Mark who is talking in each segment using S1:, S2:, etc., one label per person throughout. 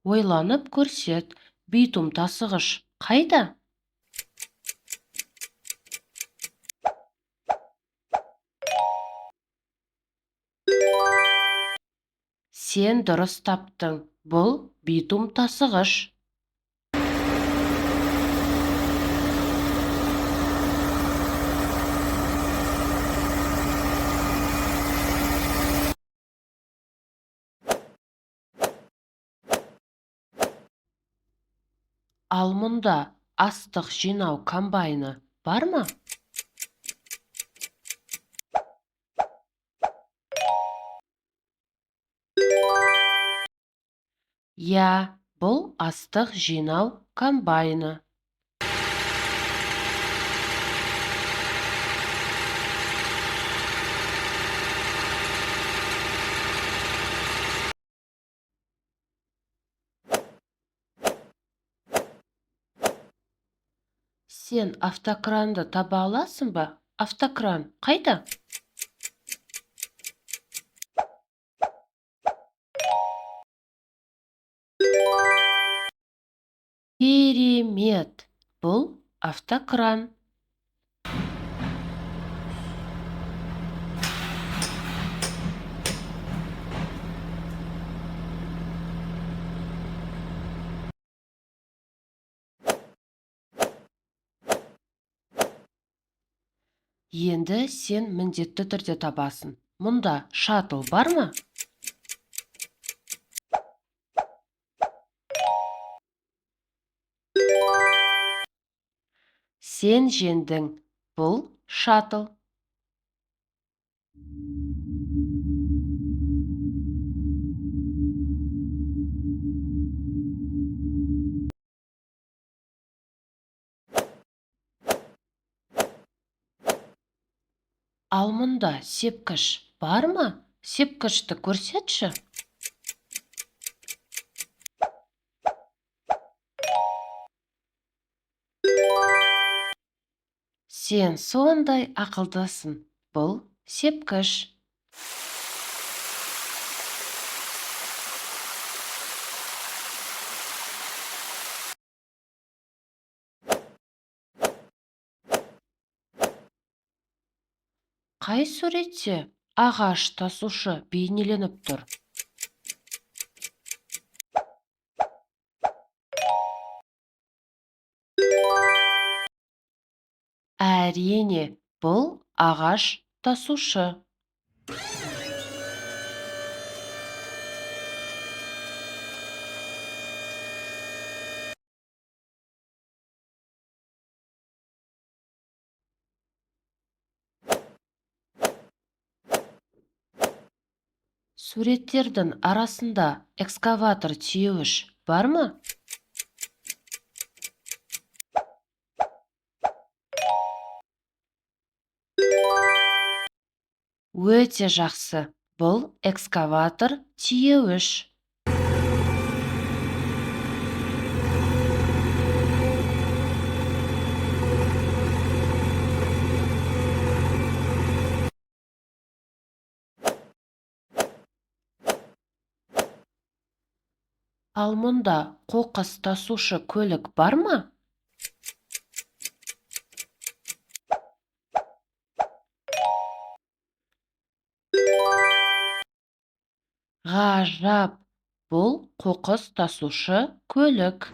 S1: ойланып көрсет, битум тасығыш қайда? Сен дұрыс таптың, бұл битум тасығыш. Ал мұнда астық жинау комбайны бар ма? Я, бұл астық жинау комбайны. Сен автокранды таба аласың ба? Автокран қайда? Керемет! Бұл автокран. Енді сен міндетті түрде табасың. Мұнда шаттл бар ма? Сен жеңдің. Бұл шаттл. Ал мұнда сепкіш бар ма? Сепкішті көрсетші. Сен сондай ақылдысың. Бұл сепкіш. Қай суретте ағаш тасушы бейнеленіп тұр? Әрине, бұл ағаш тасушы. Суреттердің арасында экскаватор тиеуіш бар ма? Өте жақсы. Бұл экскаватор тиеуіш. Ал мұнда қоқыс тасушы көлік бар ма? Ғажап! Бұл қоқыс тасушы көлік.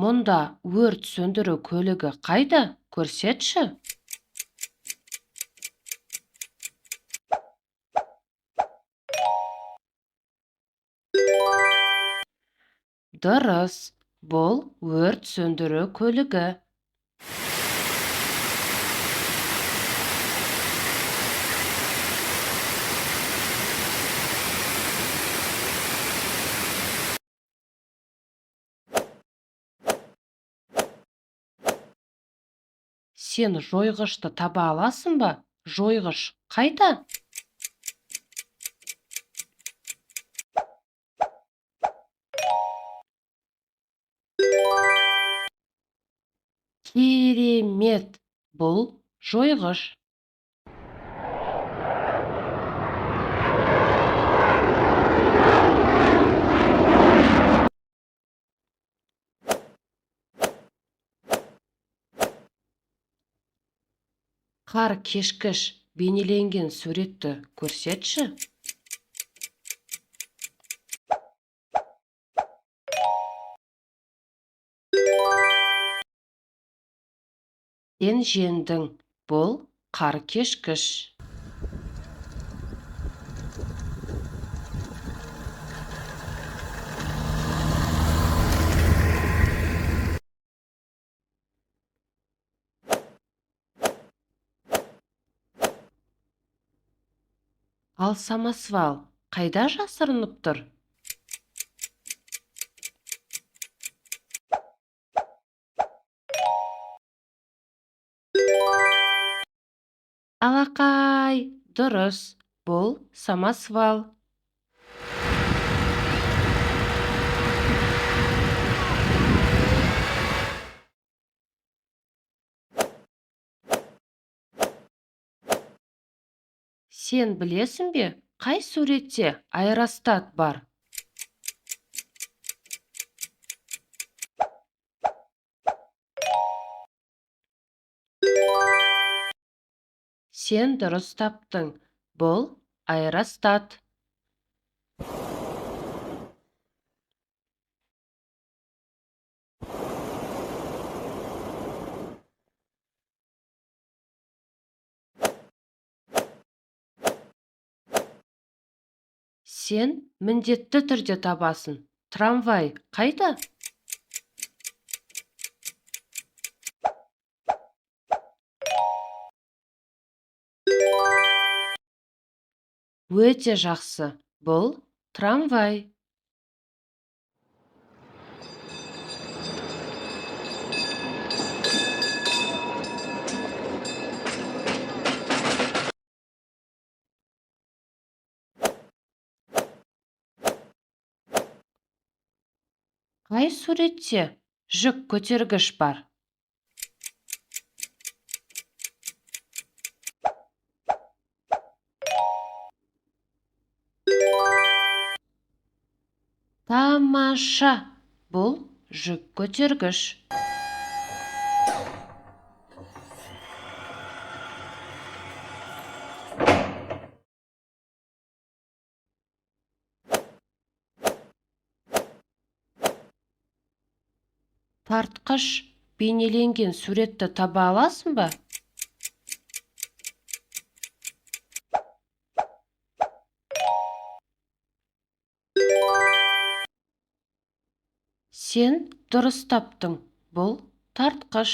S1: Мұнда өрт сөндіру көлігі қайда? Көрсетші. Дұрыс, бұл өрт сөндіру көлігі. Сен жойғышты таба аласың ба? Жойғыш қайда? Рахмет, бұл жойғыш. Қар кешкіш бейнеленген суретті көрсетші. Сен жеңдің, бұл қар кешкіш. Ал самосвал қайда жасырынып тұр? Алақай, дұрыс, бұл самосвал. Сен білесің бе, қай суретте аэростат бар? Сен дұрыс таптың, бұл аэростат. Сен міндетті түрде табасың. Трамвай қайда? Өте жақсы, бұл трамвай. Қай суретте жүк көтергіш бар? Тамаша, бұл жүк көтергіш. Тартқыш бейнеленген суретті таба аласың ба? Сен дұрыс таптың, бұл тартқыш.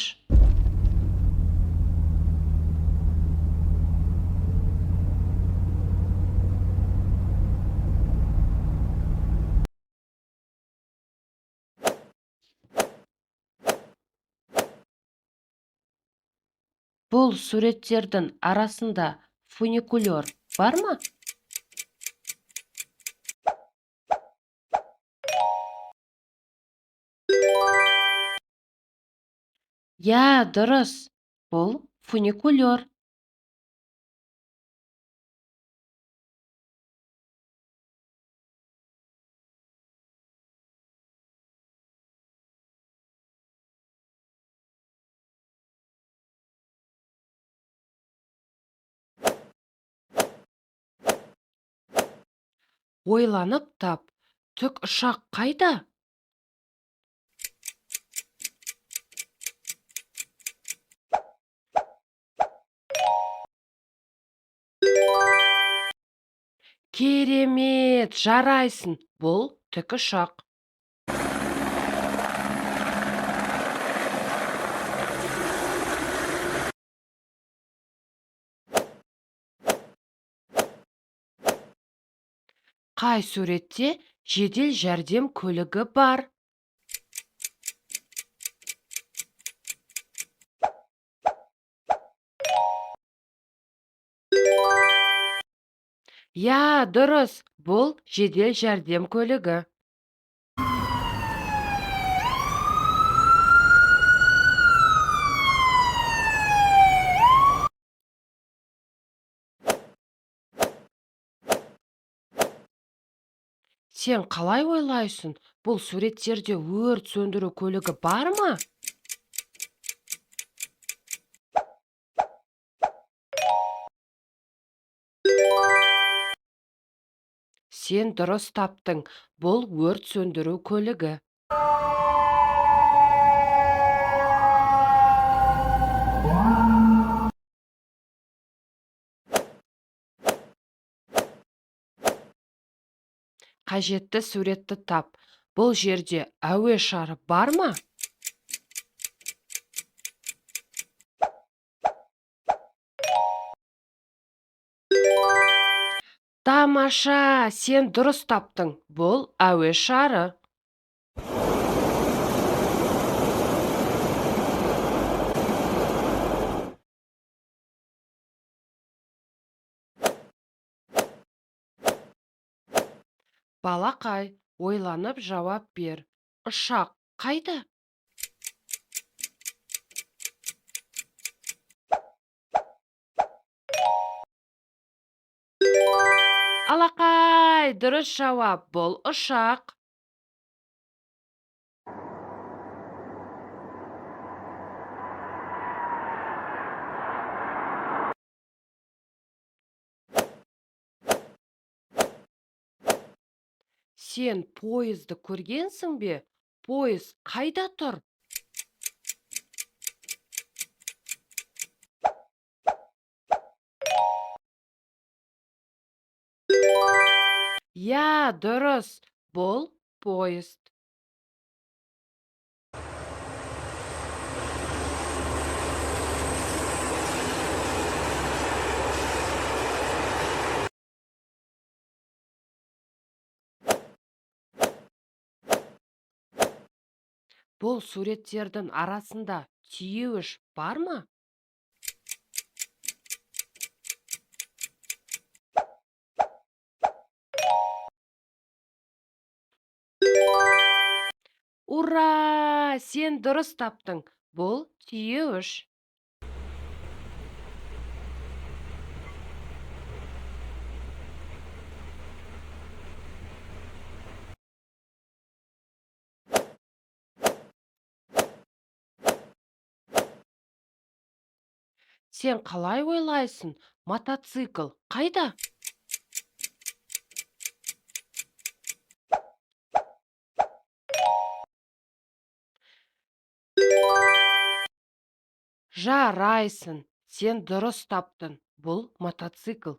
S1: Бұл суреттердің арасында фуникулер бар ма? Я, дұрыс, бұл фуникулер. Ойланып тап, түк ұшақ қайда? Керемет, жарайсың, бұл тікұшақ. Қай суретте жедел жәрдем көлігі бар? Я, дұрыс, бұл жедел жәрдем көлігі. Сен қалай ойлайсың? Бұл суреттерде өрт сөндіру көлігі бар ма? Сен дұрыс таптың. Бұл өрт сөндіру көлігі. Қажетті суретті тап. Бұл жерде әуе шары бар ма? Тамаша, сен дұрыс таптың. Бұл әуе шары. Балақай, ойланып жауап бер. Ұшақ қайда? Алақай, дұрыс жауап. Бұл ұшақ. Сен пойызды көргенсің бе? Пойыз қайда тұр? Я, дұрыс. Бұл поезд. Бұл суреттердің арасында түйеуіш бар ма? Ура! Сен дұрыс таптың. Бұл түйеуіш. Сен қалай ойлайсың? Мотоцикл қайда? Жарайсың. Сен дұрыс таптың. Бұл мотоцикл.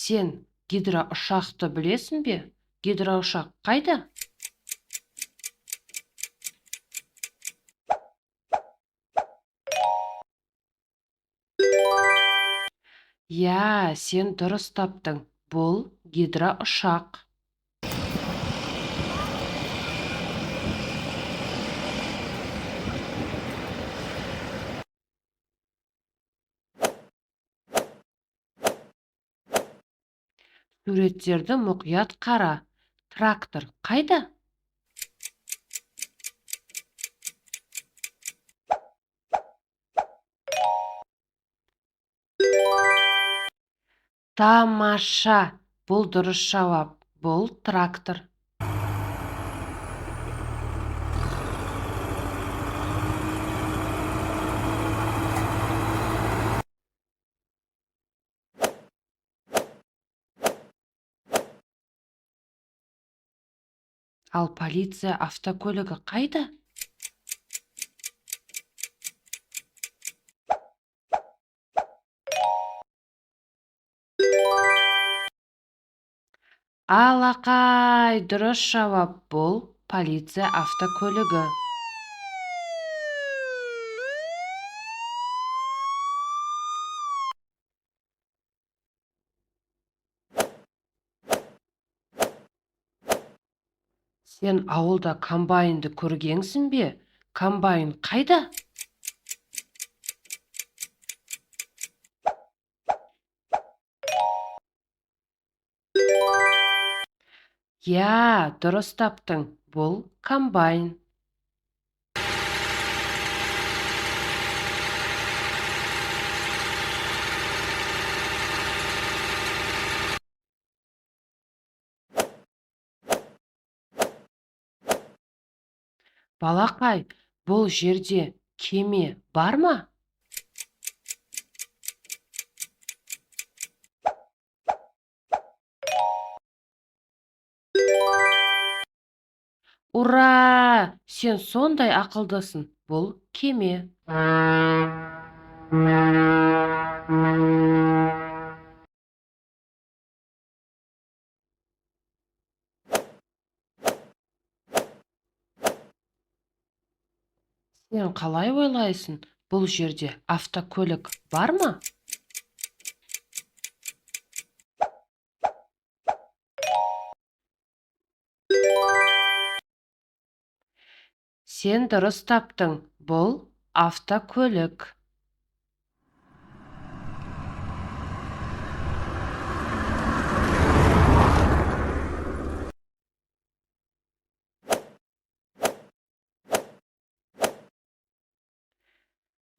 S1: Сен гидроұшақты білесің бе? Гидроұшақ қайда? Я, сен дұрыс таптың. Бұл гидроұшақ. Суреттерді мұқият қара. Трактор қайда? Тамаша. Бұл дұрыс жауап. Бұл трактор. Ал полиция автокөлігі қайда? Алақай, дұрыс жауап. Бұл полиция автокөлігі. Сен ауылда комбайнды көргенсің бе? Комбайн қайда? Я, дұрыс таптың. Бұл комбайн. Балақай, бұл жерде кеме бар ма? Ура! Сен сондай ақылдысың. Бұл кеме. Сен қалай ойлайсың? Бұл жерде автокөлік бар ма? Сен дұрыс таптың. Бұл автокөлік.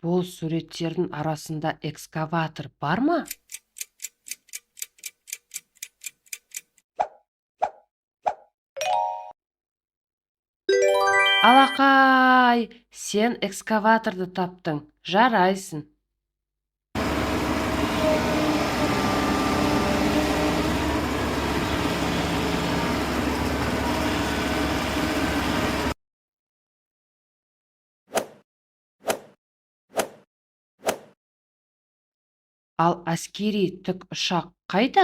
S1: Бұл суреттердің арасында экскаватор бар ма? Алақай, сен экскаваторды таптың. Жарайсың. Ал әскери тікұшақ қайда?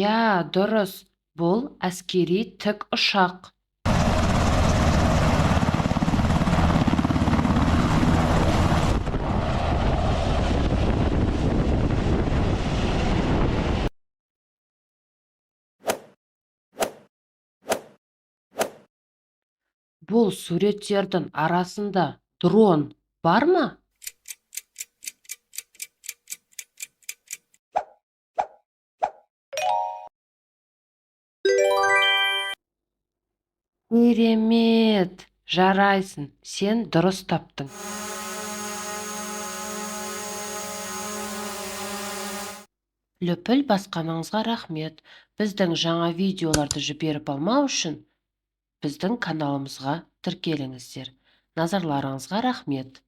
S1: Я, дұрыс. Бұл әскери тікұшақ. Бұл суреттердің арасында дрон бар ма? Керемет! Жарайсың. Сен дұрыс таптың. Лүпіл басқаныңызға рахмет. Біздің жаңа видеоларды жіберіп алмау үшін біздің каналымызға тіркеліңіздер. Назарларыңызға рахмет.